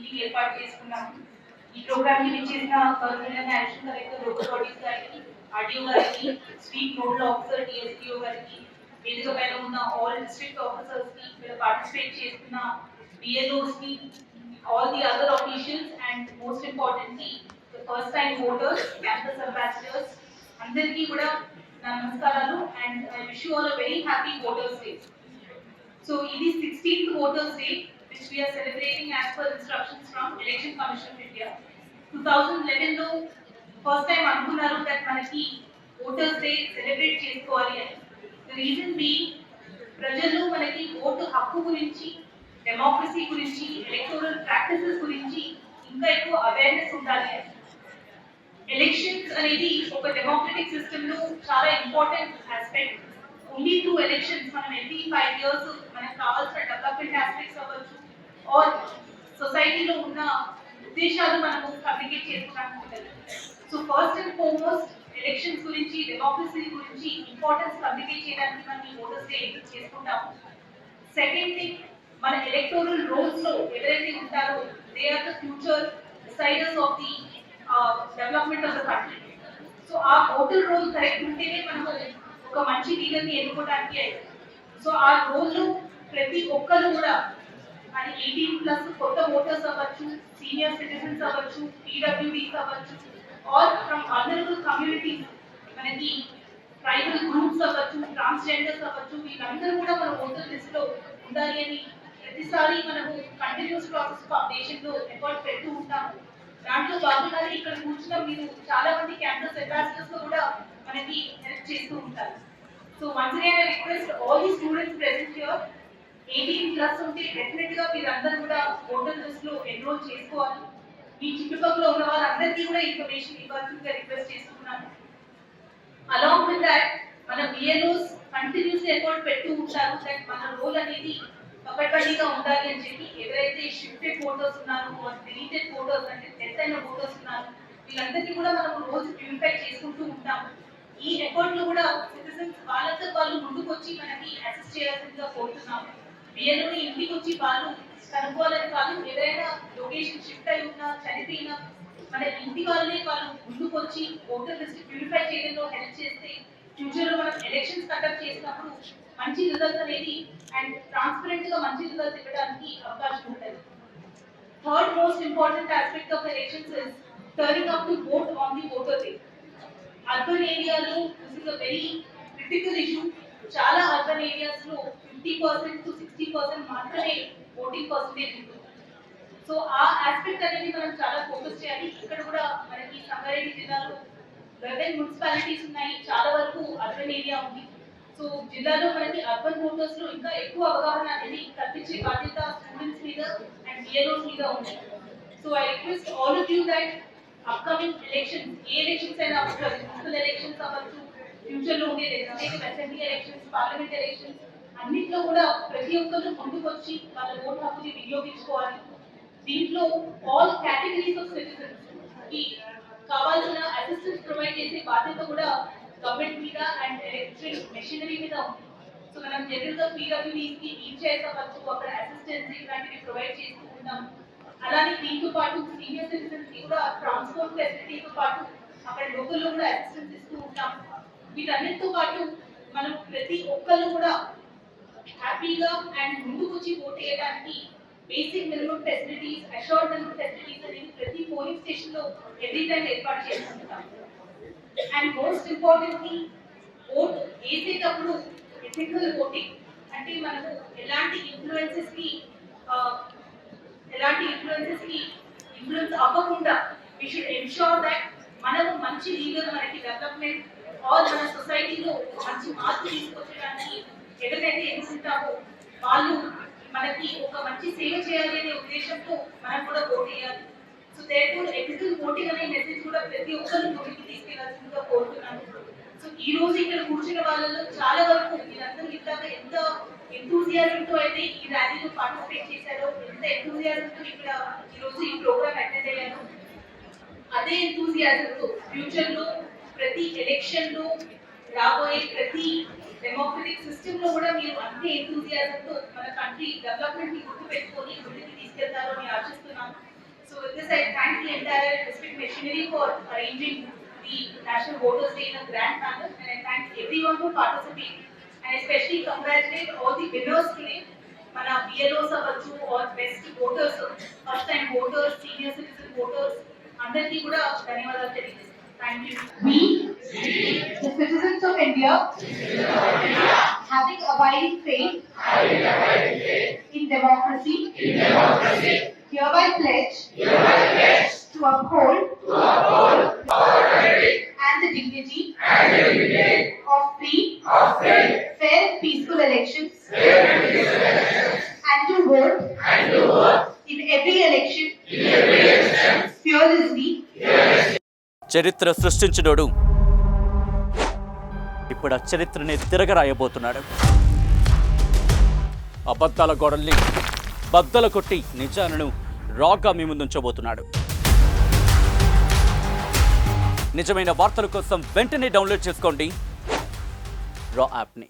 Meeting ఏర్పాటు చేసుకున్నాము. ఈ ప్రోగ్రామ్ ని చేసిన government action collector local bodies గారికి, ఆర్డీఓ గారికి, స్ట్రీట్ నోడల్ ఆఫీసర్ డిఎస్పీఓ గారికి, వేదిక పైన ఉన్న ఆల్ డిస్ట్రిక్ట్ ఆఫీసర్స్ కి, ఇక్కడ పార్టిసిపేట్ చేస్తున్న బిఎల్ఓస్ కి, all the other officials and most importantly the first time voters, campus ambassadors, అందరికీ కూడా నా నమస్కారాలు and I wish you all a very happy voters day. So it is 16th voters day which we are celebrating as per instructions from Election Commission of India. 2011 లో first time అనుకున్నారు that మనకి voters day celebrate చేసుకోవాలి అని. The reason being ప్రజలు మనకి vote హక్కు గురించి, democracy గురించి, ఎలక్టోరల్ ప్రాక్టీసెస్ గురించి ఇంకా ఎక్కువ అవేర్నెస్ ఉండాలి. ఎలక్షన్స్ అనేది ఒక డెమోక్రటిక్ సిస్టమ్ లో చాలా important aspect. Only through elections మనం ఎవ్రీ 5 years మనకు కావాల్సిన డెవలప్మెంట్ ఆస్పెక్ట్స్ అవ్వచ్చు ఆర్ సొసైటీలో ఉన్న ఉద్దేశాలు మనము కమ్యూనికేట్ చేసుకోవడానికి ఉంటుంది. So first and foremost elections గురించి, డెమోక్రసీ గురించి ఇంపార్టెన్స్ కమ్యూనికేట్ చేయడానికి మనం ఈ ఓటర్స్ డే చేసుకుంటాము. సెకండ్ థింగ్, మన ఎలక్టోరల్ రోల్స్ లో ఎవరైతే ఉంటారో they are the future deciders of the development of the country. So ఆ ఓటర్ రోల్ కరెక్ట్ ఉంటేనే మనము ఒక మంచి లీడర్ని ఎన్నుకోవడానికి అయితే. సో ఆ రోల్ ప్రతి ఒక్కరు కూడా అది 18+ కొత్త ఓటర్స్ అవ్వచ్చు, సీనియర్ సిటిజన్స్ అవ్వచ్చు, పీడబ్ల్యూడీస్ అవ్వచ్చు ఆర్ ఫ్రమ్ వల్నరబుల్ కమ్యూనిటీస్, మనకి ట్రైబల్ గ్రూప్స్ అవ్వచ్చు, ట్రాన్స్జెండర్స్ అవ్వచ్చు, వీళ్ళందరూ కూడా మన ఓటర్ లిస్ట్ లో ఉండాలి అని ప్రతిసారి మనము కంటిన్యూస్ ప్రాసెస్ ఫౌండేషన్ లో ఎఫర్ట్ పెడుతూ ఉంటాము. దాంట్లో భాగంగానే ఇక్కడ కూర్చున్న మీరు చాలా మంది క్యాంపస్ అంబాసిడర్స్ లో కూడా మనకి హెల్ప్ చేస్తూ ఉంటారు. So once again I request all the students present here 18+ ఉంటే డెఫినెట్ గా మీరందరూ కూడా ఓటర్ లిస్ట్ లో ఎన్రోల్ చేసుకోవాలి. మీ చుట్టుపక్కల ఉన్న వాళ్ళందరికీ కూడా ఇన్ఫర్మేషన్ ఇవ్వాల్సిందిగా రిక్వెస్ట్ చేస్తున్నాను. అలాంగ్ విత్ దాట్ మన బిఎల్ఓస్ కంటిన్యూస్ ఎఫర్ట్ పెడుతూ ఉంటారు దట్ మన రోల్ అనేది పకడ్బందీగా ఉండాలి అని చెప్పి. ఎవరైతే షిఫ్టెడ్ ఓటర్స్ ఉన్నారో, డిలీటెడ్ ఓటర్స్ అంటే డెత్ అయిన ఓటర్స్ ఉన్నారు, వీళ్ళందరినీ కూడా మనం రోజు ప్యూరిఫై చేసుకుంటూ ఉంటాము. ఈ ఎఫర్ట్ లో కూడా సిటిజన్స్ వాళ్ళంతా వాళ్ళు ముందుకు వచ్చి మనకి అసిస్ట్ చేయాల్సిందిగా కోరుతున్నాము. బిఎల్ఓని ఇంటికి వచ్చి వాళ్ళు కనుక్కోవాలని కాదు, ఎవరైనా లొకేషన్ షిఫ్ట్ అయి ఉన్నా, చనిపోయినా మన ఇంటి వాళ్ళనే వాళ్ళు ముందుకు వచ్చి ఓటర్ లిస్ట్ ప్యూరిఫై చేయడంలో హెల్ప్ చేస్తే ఫ్యూచర్ లో మనం ఎలక్షన్స్ కండక్ట్ చేసినప్పుడు మంచి రిజల్ట్స్ అనేది అండ్ ట్రాన్స్పరెంట్ గా మంచి రిజల్ట్స్ ఇవ్వడానికి అవకాశం ఉంటుంది. Third most important aspect of elections is turning up to vote on the voter day. Urban ఏరియాలో this is a very critical issue. చాలా అర్బన్ ఏరియాస్ లో 50% to 60% మాత్రమే ఓటింగ్ పర్సెంటేజ్ ఉంటుంది. సో ఆ ఆస్పెక్ట్ అనేది మనం చాలా ఫోకస్ చేయాలి. ఇక్కడ కూడా మనకి సంగారెడ్డి జిల్లాలో 11 మున్సిపాలిటీస్ ఉన్నాయి, చాలా వరకు అర్బన్ ఏరియా ఉంది. సో జిల్లాలో మనకి అర్బన్ ఓటర్స్ లో ఇంకా ఎక్కువ అవగాహన అనేది కల్పించే బాధ్యత స్టూడెంట్స్ మీద అండ్ బిఎల్ఓస్ మీద ఉంది. So I request all of you that upcoming elections, A elections అయినా అవ్వచ్చు, మున్సిపల్ ఎలక్షన్స్ అవ్వచ్చు, ఫ్యూచర్ లో ఉండే legislative assembly elections, parliament elections, అన్నింటిలో కూడా ప్రతి ఒక్కరు ముందుకు వచ్చి వాళ్ళ ఓటు హక్కుని వినియోగించుకోవాలి. దీంట్లో ఆల్ కేటగిరీస్ ఆఫ్ సిటిజన్స్ కి కావాల్సిన అసిస్టెన్స్ ప్రొవైడ్ చేసే బాధ్యత కూడా గవర్నమెంట్ మీద అండ్ ఎలక్ట్రిక్ మెషినరీ మీద ఉంది. సో మనం జనరల్ గా పీడబ్ల్యూడీస్ కి ఈచైర్స్ అవ్వచ్చు, అక్కడ అసిస్టెన్స్ ఇలాంటివి ప్రొవైడ్ చేస్తూ ఉంటాం. అలానే దీంతో పాటు సీనియర్ సిటిజన్స్ కి కూడా ట్రాన్స్పోర్ట్ ఫెసిలిటీతో పాటు అక్కడ లోకల్లో కూడా అసిస్టెన్స్ ఇస్తూ ఉంటాం. వీటన్నిటితో పాటు మనం ప్రతి ఒక్కరు కూడా హ్యాపీగా అండ్ ముందుకు వచ్చి ఓట్ వేయడానికి basic minimum facilities, assured minimum facilities అనేది ప్రతి పోలింగ్ స్టేషన్ లో ఎవ్రీ టైం ఏర్పాటు చేసుకుంటాం. అండ్ మోస్ట్ ఇంపార్టెంట్లీ ఓట్ వేసేటప్పుడు ఎథికల్ ఓటింగ్ అంటే మనము ఎలాంటి ఇన్ఫ్లుయెన్సెస్ కి ఇన్ఫ్లుయెన్స్ అవ్వకుండా వి షుడ్ ఎన్షూర్ దట్ మనము మంచి లీడర్ మనకి డెవలప్మెంట్ ఆర్ మన సొసైటీలో మంచి మార్పు తీసుకొచ్చడానికి ఎవరినైతే ఎన్నుకుంటామో వాళ్ళు మనకి ఒక మంచి సేవ చేయాలి అనే ఉద్దేశంతో మనం కూడా ఓట్ వేయాలి. సో దేర్ఫోర్ ఎథికల్ ఓటింగ్ అనే మెసేజ్ కూడా ప్రతి ఒక్కరు ముందుకు తీసుకెళ్లాల్సిందిగా కోరుతున్నాను. సో ఈ రోజు ఇక్కడ కూర్చున్న వాళ్ళలో చాలా వరకు మీరందరూ ఇట్లాగా ఎంత ఎంతూజియాజంతో అయితే ఈ ర్యాలీలో పార్టిసిపేట్ చేశారో, ఎంత ఎంతూజియాజంతో ఇక్కడ ఈ రోజు ఈ ప్రోగ్రామ్ అటెండ్ అయ్యారో, అదే ఎంతూజియాజంతో ఫ్యూచర్ లో ప్రతి ఎలక్షన్ లో రాబోయే ప్రతి డెమోక్రటిక్ సిస్టమ్ లో కూడా మీరు అంతే ఎంతూజియాజంతో మన కంట్రీ డెవలప్మెంట్ ని గుర్తు పెట్టుకొని ముందుకు తీసుకెళ్తారో అని ఆశిస్తున్నాను. So with this, I thank the entire district machinery for arranging the National Voters Day in a grand manner, and I thank everyone who participated, and especially congratulate all the winners today. Mana BLOs avarchu or best voters, first time voters, senior citizen voters, andarki kuda ధన్యవాదాలు తెలియజేస్తున్నాను. Thank you. We, the citizens of India, having abiding faith in democracy, hereby pledge to uphold and the dignity of free, fair and peaceful elections, and to vote in every election fearlessly. చరిత్ర సృష్టించినోడు ఇప్పుడు ఆ చరిత్రని తిరగరాయబోతున్నాడు. అబద్ధాల గోడల్ని బద్దలు కొట్టి నిజాలను రాగా మీ ముందుంచబోతున్నాడు. నిజమైన వార్తల కోసం వెంటనే డౌన్లోడ్ చేసుకోండి రా యాప్ని.